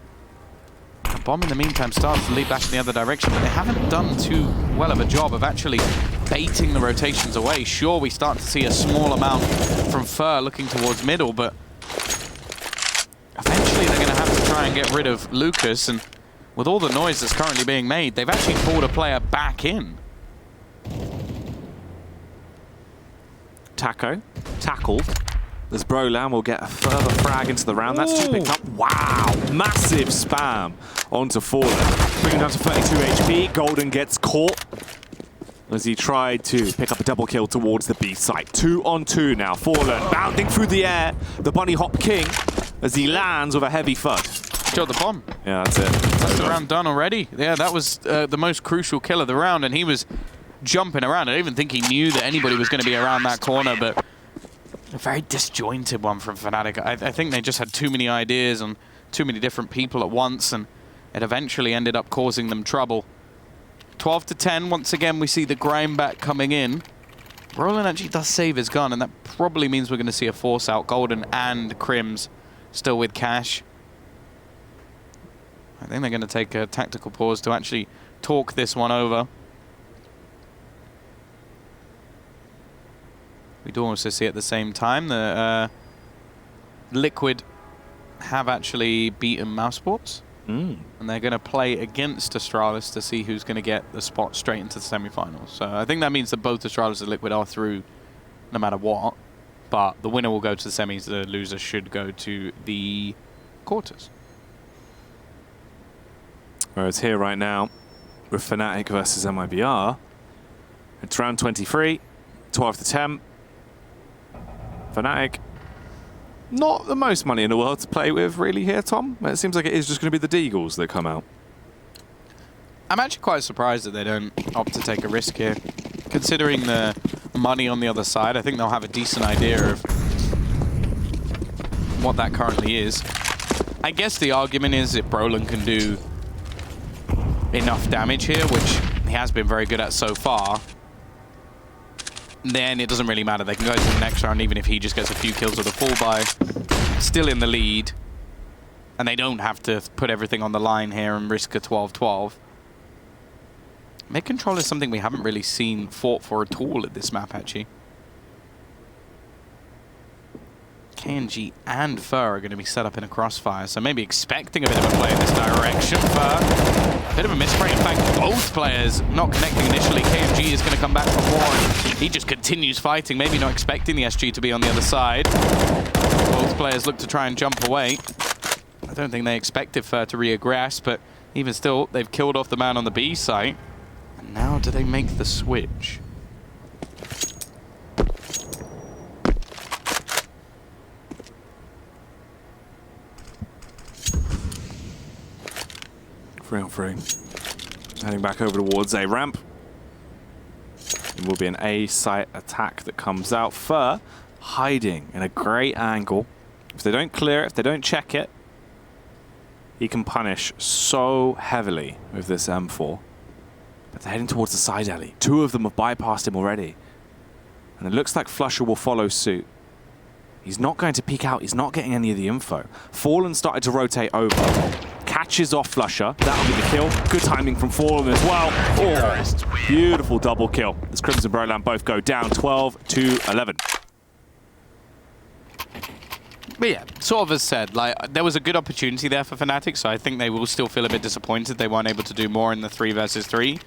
The bomb in the meantime starts to lead back in the other direction, but they haven't done too well of a job of actually baiting the rotations away. Sure, we start to see a small amount from Fur looking towards middle, but eventually they're going to have to try and get rid of Lucas, and with all the noise that's currently being made, they've actually pulled a player back in. Taco, tackled. As Brolan will get a further frag into the round. That's 2 picked up. Wow, massive spam onto Fallen. Bringing down to 32 HP. Golden gets caught as he tried to pick up a double kill towards the B site. 2 on 2 now. Fallen bounding through the air. The bunny hop king as he lands with a heavy thud. Killed the bomb. Yeah, that's it. That's the round done already. Yeah, that was the most crucial kill of the round, and he was jumping around. I don't even think he knew that anybody was going to be around that corner, but a very disjointed one from Fnatic. I think they just had too many ideas on too many different people at once, and it eventually ended up causing them trouble. 12 to 10. Once again, we see the grind back coming in. Brolin actually does save his gun, and that probably means we're going to see a force out. Golden and Crims still with Cash. I think they're going to take a tactical pause to actually talk this one over. We do also see at the same time that Liquid have actually beaten Mouse Sports. And they're going to play against Astralis to see who's going to get the spot straight into the semifinals. So I think that means that both Astralis and Liquid are through no matter what. But the winner will go to the semis, the loser should go to the quarters. Whereas here right now, with Fnatic versus MIBR, it's round 23, 12 to 10. Fnatic, not the most money in the world to play with really here, Tom. It seems like it is just going to be the Deagles that come out. I'm actually quite surprised that they don't opt to take a risk here. Considering the money on the other side, I think they'll have a decent idea of what that currently is. I guess the argument is if Brolin can do enough damage here, which he has been very good at so far, then it doesn't really matter. They can go to the next round even if he just gets a few kills with a full buy. Still in the lead. And they don't have to put everything on the line here and risk a 12-12. Mid control is something we haven't really seen fought for at all at this map, actually. KNG and Fur are going to be set up in a crossfire, so maybe expecting a bit of a play in this direction. Fur, a bit of a misspray. In fact, both players not connecting initially. KNG is going to come back for more, and he just continues fighting, maybe not expecting the SG to be on the other side. Both players look to try and jump away. I don't think they expected Fur to reaggress, but even still, they've killed off the man on the B site. And now do they make the switch? Free on free. Heading back over towards A ramp. It will be an A site attack that comes out. Fur hiding in a great angle. If they don't clear it, if they don't check it, he can punish so heavily with this M4. But they're heading towards the side alley. Two of them have bypassed him already. And it looks like Flusher will follow suit. He's not going to peek out. He's not getting any of the info. Fallen started to rotate over. Catches off Flusher. That'll be the kill. Good timing from Fallen as well. Oh, beautiful double kill. As Crimson Broland both go down 12 to 11. But yeah, sort of as said, like there was a good opportunity there for Fnatic, so I think they will still feel a bit disappointed they weren't able to do more in the 3 versus 3.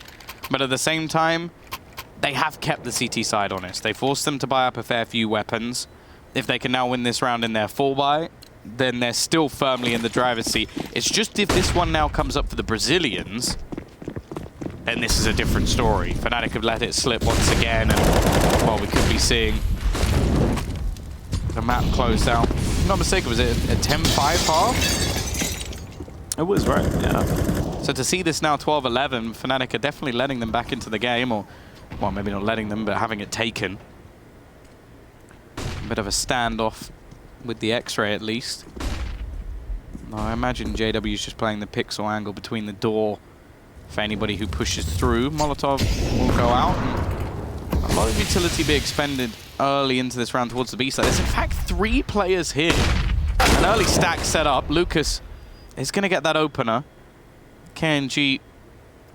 But at the same time, they have kept the CT side honest. They forced them to buy up a fair few weapons. If they can now win this round in their full buy, then they're still firmly in the driver's seat. It's just if this one now comes up for the Brazilians, then this is a different story. Fnatic have let it slip once again, and well, we could be seeing the map closed out. If I'm not mistaken, was it a 10-5 half? It was, right? Yeah. So to see this now 12-11, Fnatic are definitely letting them back into the game, or, well, maybe not letting them, but having it taken. A bit of a standoff with the X-ray, at least. No, I imagine JW is just playing the pixel angle between the door for anybody who pushes through. Molotov will go out, and a lot of utility be expended early into this round towards the B side. There's in fact 3 players here. An early stack set up. Lucas is going to get that opener. KNG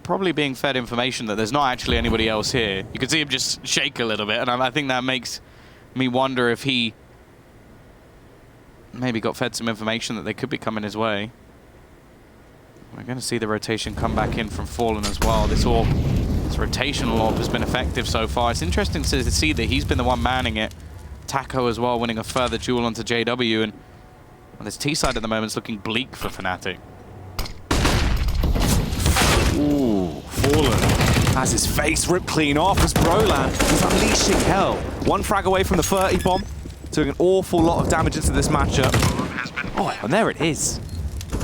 probably being fed information that there's not actually anybody else here. You can see him just shake a little bit, and I think that makes me wonder if he maybe got fed some information that they could be coming his way. We're going to see the rotation come back in from Fallen as well. This rotational orb has been effective so far. It's interesting to see that he's been the one manning it. Taco as well, winning a further duel onto JW, and well, this T side at the moment is looking bleak for Fnatic. Ooh, Fallen has his face ripped clean off as Broland is unleashing hell. 1 frag away from the 30 bomb. Doing an awful lot of damage into this matchup. Oh, and there it is.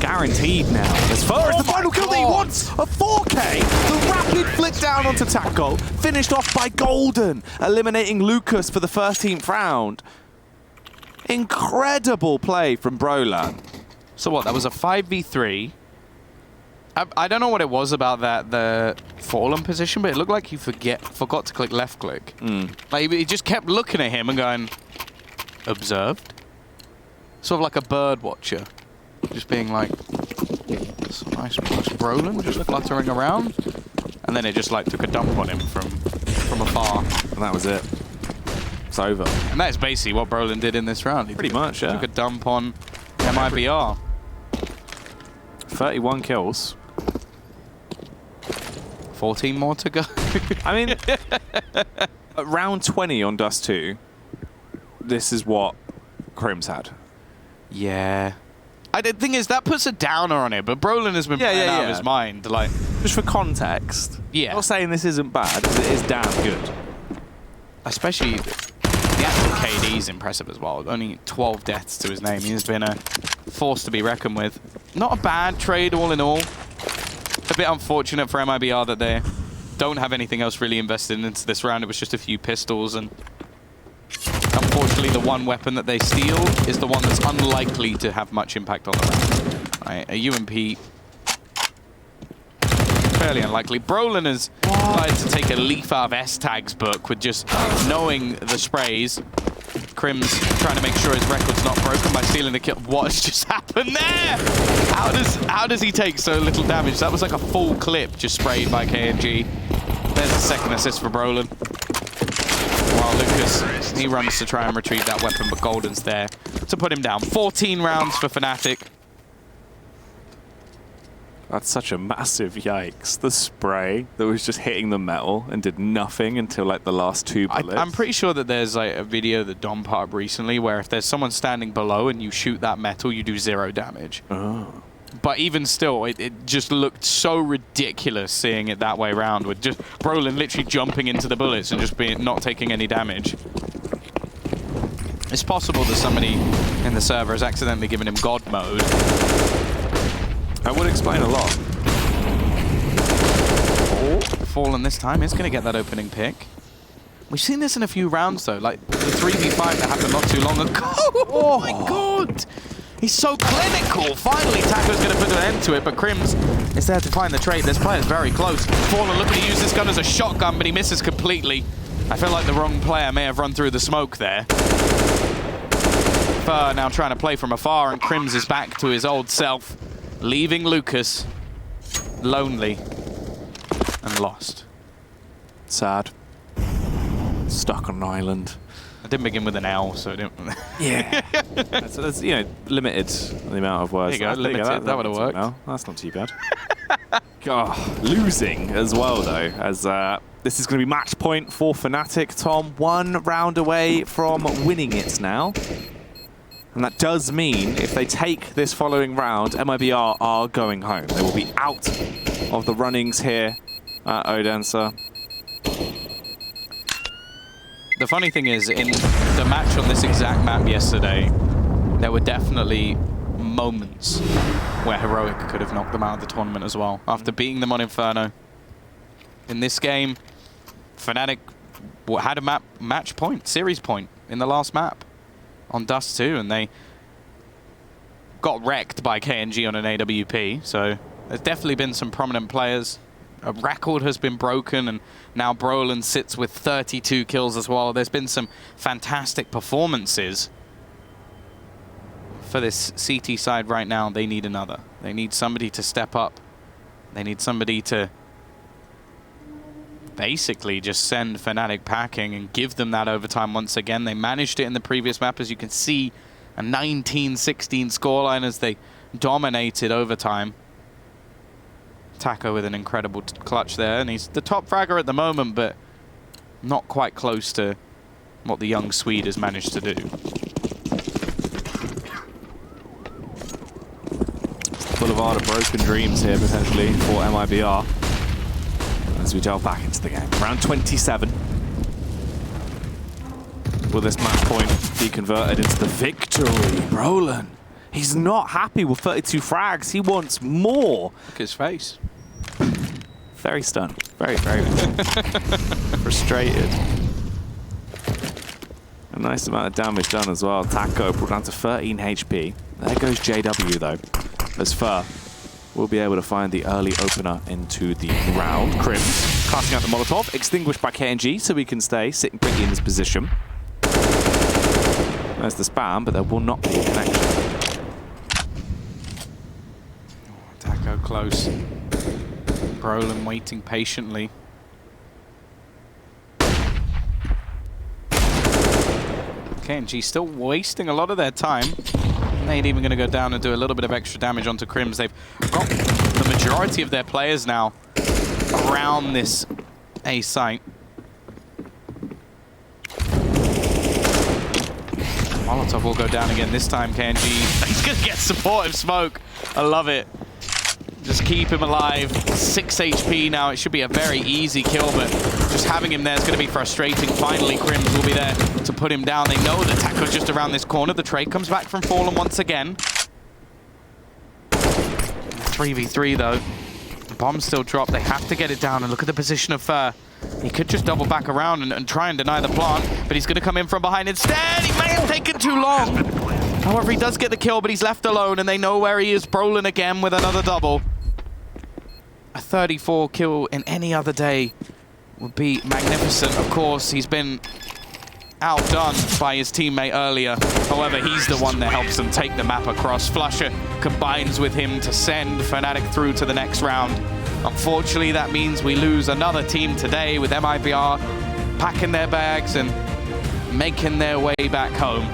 Guaranteed now. As far as the final kill that he wants, a 4K. The rapid flick down onto Taco, finished off by Golden, eliminating Lucas for the 13th round. Incredible play from Broland. So what, that was a 5v3. I don't know what it was about the Fallen position, but it looked like he forgot to click left click. Like he just kept looking at him and going, observed? Sort of like a bird watcher. Just being like, that's a nice Brolin just fluttering around. And then it just like took a dump on him from afar. And that was it. It's over. And that's basically what Brolin did in this round. He Pretty much, yeah. Took a dump on MIBR. 31 kills. 14 more to go. I mean, at round 20 on Dust 2, this is what Crim's had. Yeah. The thing is, that puts a downer on it, but Brolin has been playing out of his mind. Like, just for context, yeah. I'm not saying this isn't bad, because it is damn good. Especially the actual KD is impressive as well. Only 12 deaths to his name. He's been a force to be reckoned with. Not a bad trade all in all. A bit unfortunate for MIBR that they don't have anything else really invested into this round. It was just a few pistols, and unfortunately the one weapon that they steal is the one that's unlikely to have much impact on the round. Right, a UMP, fairly unlikely. Brolin has decided to take a leaf out of S-Tag's book with just knowing the sprays. Crim's trying to make sure his record's not broken by stealing the kill. What has just happened there? How does he take so little damage? That was like a full clip just sprayed by KNG. There's a second assist for Brolin. While Lucas, he runs to try and retrieve that weapon, but Golden's there to put him down. 14 rounds for Fnatic. That's such a massive yikes. The spray that was just hitting the metal and did nothing until like the last 2 bullets. I'm pretty sure that there's like a video that Dom put up recently where if there's someone standing below and you shoot that metal, you do 0 damage. Oh. But even still, it just looked so ridiculous seeing it that way around, with just Brolin literally jumping into the bullets and just not taking any damage. It's possible that somebody in the server has accidentally given him God mode. That would explain a lot. Oh, Fallen this time is going to get that opening pick. We've seen this in a few rounds though, like the 3v5 that happened not too long ago. Oh my god! He's so clinical! Finally, Taco's going to put an end to it, but Crims is there to find the trade. This player's very close. Fallen looking to use this gun as a shotgun, but he misses completely. I feel like the wrong player may have run through the smoke there. Fur now trying to play from afar, and Crims is back to his old self, leaving Lucas lonely and lost. Sad. Stuck on an island. I didn't begin with an L, so I didn't... Yeah. So there's, you know, limited the amount of words. There you go, limited. That would have worked. Well, that's not too bad. God, losing as well, though, as this is going to be match point for Fnatic. Tom, 1 round away from winning it now. And that does mean if they take this following round, MIBR are going home. They will be out of the runnings here at Odense. The funny thing is, in the match on this exact map yesterday, there were definitely moments where Heroic could have knocked them out of the tournament as well. After beating them on Inferno. In this game, Fnatic had a match point, series point, in the last map on Dust 2, and they got wrecked by KNG on an AWP. So there's definitely been some prominent players. A record has been broken, and now Brolin sits with 32 kills as well. There's been some fantastic performances. For this CT side right now, they need another. They need somebody to step up. They need somebody to basically just send Fnatic packing and give them that overtime once again. They managed it in the previous map, as you can see, a 19-16 scoreline as they dominated overtime. Taco with an incredible clutch there, and he's the top fragger at the moment, but not quite close to what the young Swede has managed to do. Boulevard of broken dreams here, potentially, for MIBR. As we delve back into the game. Round 27. Will this match point be converted into the victory? Brolin. He's not happy with 32 frags. He wants more. Look at his face. Very stunned. Very, very frustrated. A nice amount of damage done as well. Taco brought down to 13 HP. There goes JW though. As Fur will be able to find the early opener into the round. Crim casting out the Molotov, extinguished by KNG, so we can stay sitting pretty in this position. There's the spam, but there will not be a connection. Taco close. Brolin waiting patiently. KNG still wasting a lot of their time. Nade even going to go down and do a little bit of extra damage onto Crims. They've got the majority of their players now around this A site. Molotov will go down again this time, KNG. He's going to get supportive smoke. I love it. Just keep him alive. 6 HP now. It should be a very easy kill, but just having him there is going to be frustrating. Finally, Crims will be there to put him down. They know the Taco's just around this corner. The trade comes back from Fallen once again. 3v3 though. The bomb still dropped. They have to get it down, and look at the position of Fur. He could just double back around and try and deny the plant, but he's going to come in from behind instead. He may have taken too long. However, he does get the kill, but he's left alone, and they know where he is. Brolin again with another double. A 34 kill in any other day would be magnificent. Of course, he's been outdone by his teammate earlier. However, he's the one that helps them take the map across. Flusher combines with him to send Fnatic through to the next round. Unfortunately, that means we lose another team today, with MIBR packing their bags and making their way back home.